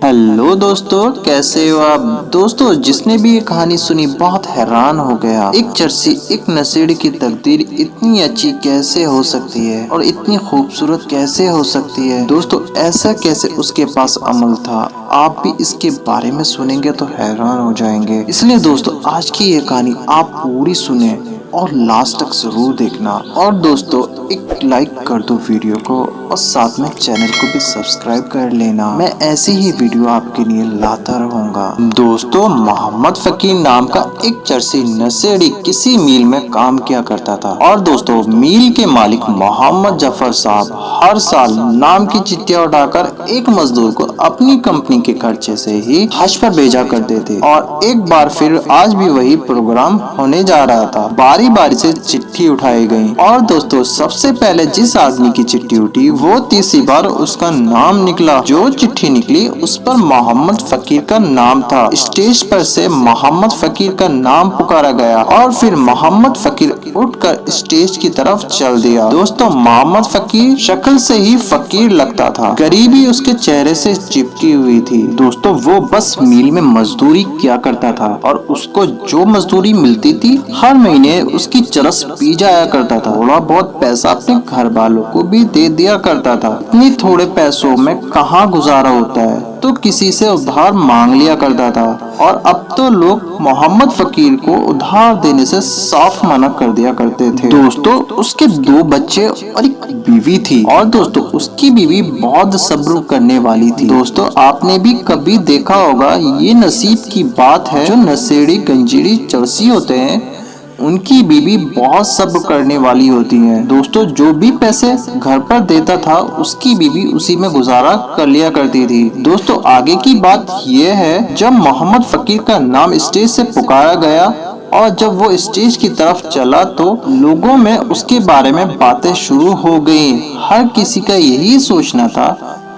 Hello दोस्तों, कैसे हो आप। दोस्तों, जिसने भी ये कहानी सुनी बहुत हैरान हो गया। एक चर्सी, एक नशेड़ी की तकदीर इतनी अच्छी कैसे हो सकती है और इतनी खूबसूरत कैसे हो सकती है। दोस्तों, ऐसा कैसे उसके पास अमल था, आप भी इसके बारे में सुनेंगे तो हैरान हो जाएंगे। इसलिए दोस्तों, आज की ये कहानी आप पूरी सुने और लास्ट तक जरूर देखना। और दोस्तों, एक लाइक कर दो वीडियो को और साथ में चैनल को भी सब्सक्राइब कर लेना। मैं ऐसी ही वीडियो आपके लिए लाता रहूंगा। दोस्तों, मोहम्मद फकीर नाम का एक चर्सी नशेड़ी किसी मिल में काम किया करता था। और दोस्तों, मिल के मालिक मोहम्मद जफर साहब हर साल नाम की चिट्ठियां उठाकर एक मजदूर को अपनी कंपनी के खर्चे से ही हज पर भेजा करते थे। और एक बार फिर आज भी वही प्रोग्राम होने जा रहा था। बारी बारी से चिट्ठी उठाई गई और दोस्तों, सबसे पहले जिस आदमी की चिट्ठी उठी वो तीसरी बार उसका नाम निकला। जो चिट्ठी निकली उस पर मोहम्मद फकीर का नाम था। स्टेज पर से मोहम्मद फकीर का नाम पुकारा गया और फिर मोहम्मद फकीर उठकर स्टेज की तरफ चल दिया। दोस्तों, मोहम्मद फकीर शक्ल से ही फकीर लगता था। गरीबी उसके चेहरे से चिपकी हुई थी। दोस्तों, वो बस मिल में मजदूरी किया करता था और उसको जो मजदूरी मिलती थी हर महीने उसकी चरस पी जाया करता था। थोड़ा बहुत पैसा अपने घर वालों को भी दे दिया करता था। इतनी थोड़े पैसों में कहाँ गुजारा होता है, तो किसी से उधार मांग लिया करता था। और अब तो लोग मोहम्मद फकीर को उधार देने से साफ मना कर दिया करते थे। दोस्तों, उसके 2 बच्चे और एक बीवी थी। और दोस्तों, उसकी बीवी बहुत सब्र करने वाली थी। दोस्तों, आपने भी कभी देखा होगा, ये नसीब की बात है, जो नशेड़ी गंजीरी चर्सी होते हैं उनकी बीवी बहुत सब्र करने वाली होती है। दोस्तों, जो भी पैसे घर पर देता था उसकी बीवी उसी में गुजारा कर लिया करती थी। दोस्तों, आगे की बात यह है, जब मोहम्मद फकीर का नाम स्टेज से पुकारा गया और जब वो स्टेज की तरफ चला तो लोगों में उसके बारे में बातें शुरू हो गई। हर किसी का यही सोचना था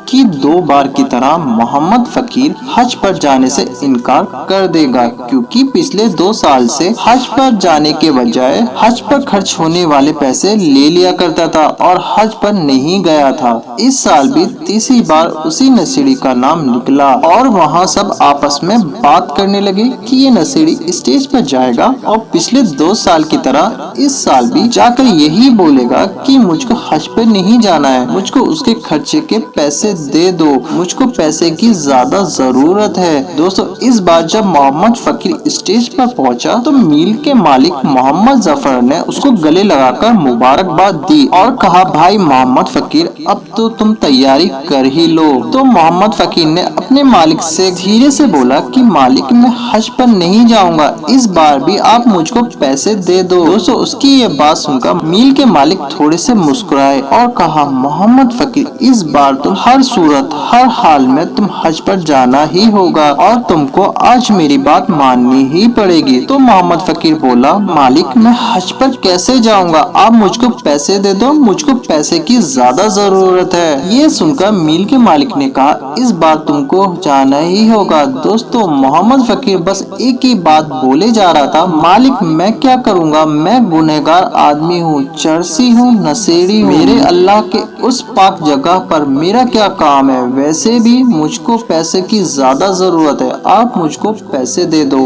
कि 2 बार की तरह मोहम्मद फकीर हज पर जाने से इनकार कर देगा, क्योंकि पिछले 2 साल से हज पर जाने के बजाय हज पर खर्च होने वाले पैसे ले लिया करता था और हज पर नहीं गया था। इस साल भी तीसरी बार उसी नशेड़ी का नाम निकला और वहाँ सब आपस में बात करने लगे कि ये नशेड़ी स्टेज पर जाएगा और पिछले 2 साल की तरह इस साल भी जाकर यही बोलेगा कि मुझको हज पर नहीं जाना है, मुझको उसके खर्चे के पैसे दे दो, मुझको पैसे की ज्यादा जरूरत है। दोस्तों, इस बार जब मोहम्मद फकीर स्टेज पर पहुंचा तो मिल के मालिक मोहम्मद जफर ने उसको गले लगाकर मुबारकबाद दी और कहा, भाई मोहम्मद फकीर, अब तो तुम तैयारी कर ही लो। तो मोहम्मद फकीर ने अपने मालिक से धीरे से बोला कि मालिक, मैं हज पर नहीं जाऊंगा, इस बार भी आप मुझको पैसे दे दो। दोस्तों, उसकी ये बात सुनकर मिल के मालिक थोड़े से मुस्कुराए और कहा, मोहम्मद फकीर, इस बार तुम हर सूरत हर हाल में तुम हज पर जाना ही होगा और तुमको आज मेरी बात माननी ही पड़ेगी। तो मोहम्मद फकीर बोला, मालिक, मैं हज पर कैसे जाऊंगा, आप मुझको पैसे दे दो, मुझको पैसे की ज्यादा जरूरत है। ये सुनकर मिल के मालिक ने कहा, इस बार तुमको जाना ही होगा। दोस्तों, मोहम्मद फकीर बस एक ही बात बोले जा रहा था, मालिक, मैं क्या करूँगा, मैं गुनहगार आदमी हूँ, चर्सी हूँ, नशेड़ी हूँ, मेरे अल्लाह के उस पाक जगह पर मेरा क्या काम है, वैसे भी मुझको पैसे की ज्यादा जरूरत है, आप मुझको पैसे दे दो।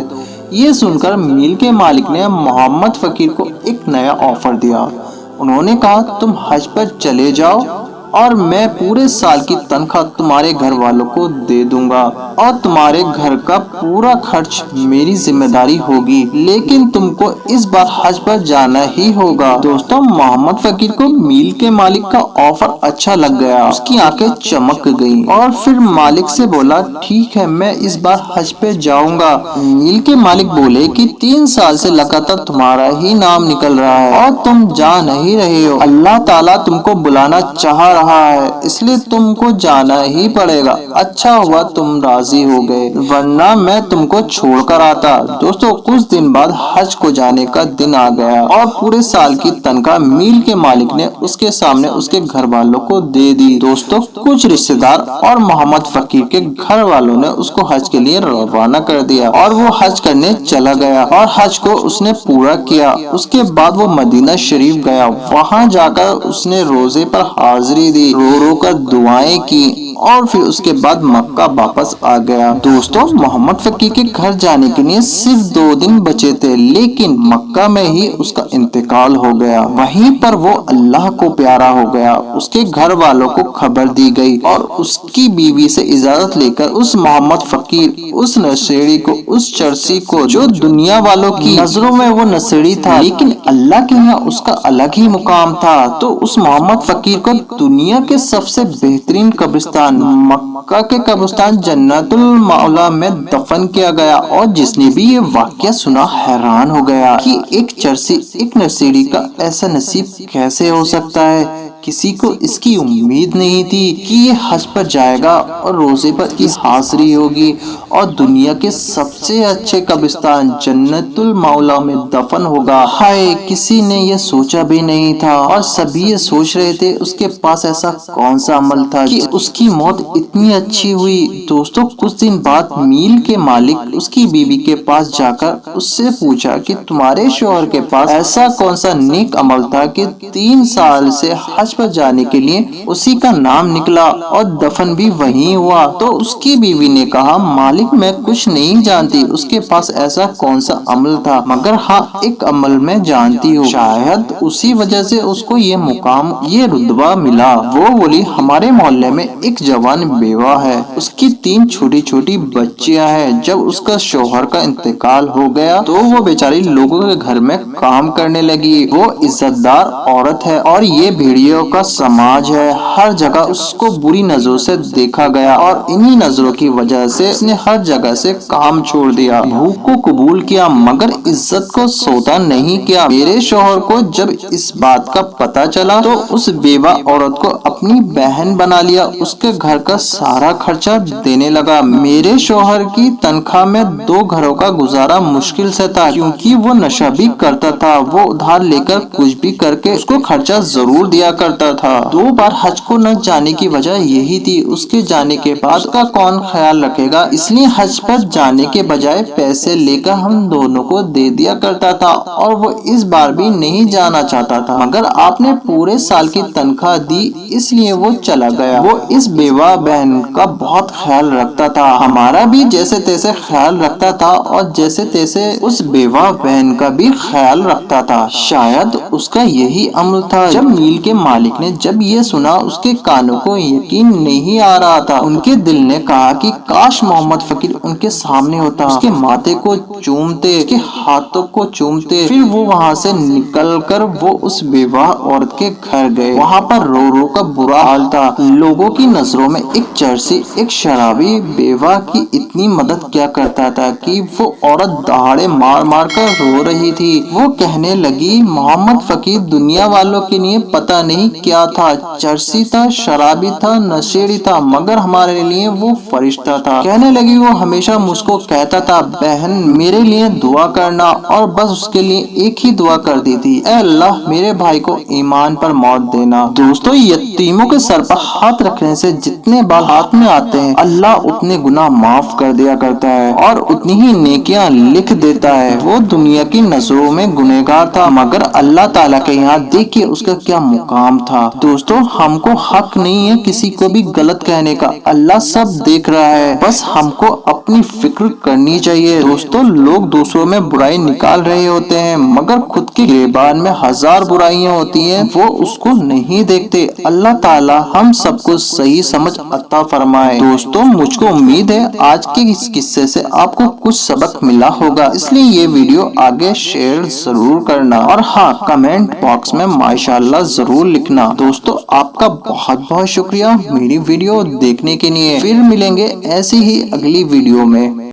ये सुनकर मिल के मालिक ने मोहम्मद फकीर को एक नया ऑफर दिया। उन्होंने कहा, तुम हज पर चले जाओ और मैं पूरे साल की तनख्वाह तुम्हारे घर वालों को दे दूंगा और तुम्हारे घर का पूरा खर्च मेरी जिम्मेदारी होगी, लेकिन तुमको इस बार हज पर जाना ही होगा। दोस्तों, मोहम्मद फकीर को मिल के मालिक का ऑफर अच्छा लग गया, उसकी आंखें चमक गईं और फिर मालिक से बोला, ठीक है, मैं इस बार हज पे जाऊंगा। मिल के मालिक बोले कि 3 साल से लगातार तुम्हारा ही नाम निकल रहा है और तुम जा नहीं रहे हो, अल्लाह ताला तुमको बुलाना चाह रहा है, इसलिए तुमको जाना ही पड़ेगा। अच्छा हुआ तुम राजी हो गए, वरना मैं तुमको छोड़कर आता। दोस्तों, कुछ दिन बाद हज को जाने का दिन आ गया और पूरे साल की तनख्वाह मिल के मालिक ने उसके सामने उसके घर वालों को दे दी। दोस्तों, कुछ रिश्तेदार और मोहम्मद फकीर के घर वालों ने उसको हज के लिए रवाना कर दिया और वो हज करने चला गया और हज को उसने पूरा किया। उसके बाद वो मदीना शरीफ गया, वहाँ जाकर उसने रोजे पर हाजिरी दी, रो रो कर दुआएं की اور پھر اس کے بعد مکہ واپس آ گیا۔ دوستو محمد فقیر کے گھر جانے کے لیے صرف 2 دن بچے تھے، لیکن مکہ میں ہی اس کا انتقال ہو گیا۔ وہیں پر وہ اللہ کو پیارا ہو گیا۔ اس کے گھر والوں کو خبر دی گئی اور اس کی بیوی سے اجازت لے کر اس محمد فقیر، اس نشیڑی کو، اس چرسی کو، جو دنیا والوں کی نظروں میں وہ نشیڑی تھا لیکن اللہ کے یہاں اس کا الگ ہی مقام تھا، تو اس محمد فقیر کو دنیا کے سب سے بہترین قبرستان مکہ کے قبرستان جنت المعلا میں دفن کیا گیا۔ اور جس نے بھی یہ واقعہ سنا حیران ہو گیا کہ ایک چرسی، ایک نشیڑی کا ایسا نصیب کیسے ہو سکتا ہے۔ کسی کو اس کی امید نہیں تھی کہ یہ حج پر جائے گا اور روزے پر اس حاضری ہوگی اور دنیا کے سب سے اچھے قبرستان جنت المعلا میں دفن ہوگا۔ ہائے، کسی نے یہ سوچا بھی نہیں تھا، اور سبھی یہ سوچ رہے تھے اس کے پاس ایسا کون سا عمل تھا کہ اس کی موت اتنی اچھی ہوئی۔ دوستو کچھ دن بعد میل کے مالک اس کی بیوی کے پاس جا کر اس سے پوچھا کہ تمہارے شوہر کے پاس ایسا کون سا نیک عمل تھا کہ 3 سال سے حج پر جانے کے لیے اسی کا نام نکلا اور دفن بھی وہیں ہوا۔ تو اس کی بیوی نے کہا، مالک میں کچھ نہیں جانتی اس کے پاس ایسا کون سا عمل تھا، مگر ہاں ایک عمل میں جانتی ہوں، شاید اسی وجہ سے اس کو یہ مقام، یہ رتبہ ملا۔ وہ بولی، ہمارے محلے میں ایک جوان بیوہ ہے، اس کی 3 چھوٹی چھوٹی بچیاں ہیں۔ جب اس کا شوہر کا انتقال ہو گیا تو وہ بیچاری لوگوں کے گھر میں کام کرنے لگی۔ وہ عزت دار عورت ہے اور یہ بھیڑیوں کا سماج ہے، ہر جگہ اس کو بری نظروں سے دیکھا گیا اور انہی نظروں کی وجہ سے اس نے ہر جگہ سے کام چھوڑ دیا، بھوک کو قبول کیا مگر عزت کو سودا نہیں کیا۔ میرے شوہر کو جب اس بات کا پتہ چلا تو اس بیوہ عورت کو اپنی بہن بنا لیا، اس کے گھر کا سارا خرچہ دینے لگا۔ میرے شوہر کی تنخواہ میں 2 گھروں کا گزارا مشکل سے تھا، کیونکہ وہ نشہ بھی کرتا تھا۔ وہ ادھار لے کر کچھ بھی کر کے اس کو خرچہ ضرور دیا کرتا تھا۔ 2 بار حج کو نہ جانے کی وجہ یہی تھی، اس کے جانے کے بعد اس کا کون خیال رکھے گا، اس لیے حج پر جانے کے بجائے پیسے لے کر ہم دونوں کو دے دیا کرتا تھا، اور وہ اس بار بھی نہیں جانا چاہتا تھا، مگر آپ نے پورے سال کی تنخواہ دی اس لیے وہ چلا گیا۔ وہ اس بیوہ بہن کا بہت خیال رکھتا تھا، ہمارا بھی جیسے تیسے خیال رکھتا تھا اور جیسے تیسے اس بیوہ بہن کا بھی خیال رکھتا تھا، شاید اس کا یہی عمل تھا۔ جب میل کے مالک نے جب یہ سنا اس کے کانوں کو یقین نہیں آ رہا تھا، ان کے دل نے کہا کہ کاش محمد فقیر ان کے سامنے ہوتا، اس کے ماتھے کو چومتے، اس کے ہاتھوں کو چومتے۔ پھر وہ وہاں سے نکل کر وہ اس بیوہ عورت کے گھر گئے، وہاں پر رو رو کا برا حال تھا۔ لوگوں کی نظروں میں ایک چرسی، ایک شرابی بیوہ کی اتنی مدد کیا کرتا تھا کہ وہ عورت دہاڑے مار مار کر رو رہی تھی۔ وہ کہنے لگی، محمد فقیر دنیا والوں کے لیے پتہ نہیں کیا تھا، چرسی تھا، شرابی تھا، نشیڑی تھا، مگر ہمارے لیے وہ فرشتہ تھا۔ کہنے لگی، وہ ہمیشہ مجھ کو کہتا تھا، بہن میرے لیے دعا کرنا، اور بس اس کے لیے ایک ہی دعا کرتی تھی، اے اللہ میرے بھائی کو ایمان پر موت دینا۔ دوستو یتیموں کے سر پر ہاتھ رکھنے سے جتنے بال ہاتھ میں آتے ہیں اللہ اتنے گناہ معاف کر دیا کرتا ہے اور اتنی ہی نیکیاں لکھ دیتا ہے۔ وہ دنیا کی نظروں میں گنہگار تھا، مگر اللہ تعالیٰ کے یہاں دیکھیے اس کا کیا مقام تھا۔ دوستو ہم کو حق نہیں ہے کسی کو بھی غلط کہنے کا، اللہ سب دیکھ رہا ہے، بس ہم کو اپنی فکر کرنی چاہیے۔ دوستو لوگ دوسروں میں برائی نکال رہے ہوتے ہیں، مگر خود کے گریبان میں 1000 برائیاں ہوتی ہیں، وہ اس کو نہیں دیکھتے۔ اللہ تعالیٰ ہم سب کو صحیح سمجھ عطا فرمائے۔ دوستو مجھ کو امید ہے آج کے اس قصے سے آپ کو کچھ سبق ملا ہوگا، اس لیے یہ ویڈیو آگے شیئر ضرور کرنا، اور ہاں کمنٹ باکس میں ماشاءاللہ ضرور لکھنا۔ دوستو آپ کا بہت بہت شکریہ میری ویڈیو دیکھنے کے لیے، پھر ملیں گے ایسی ہی اگلی ویڈیو میں۔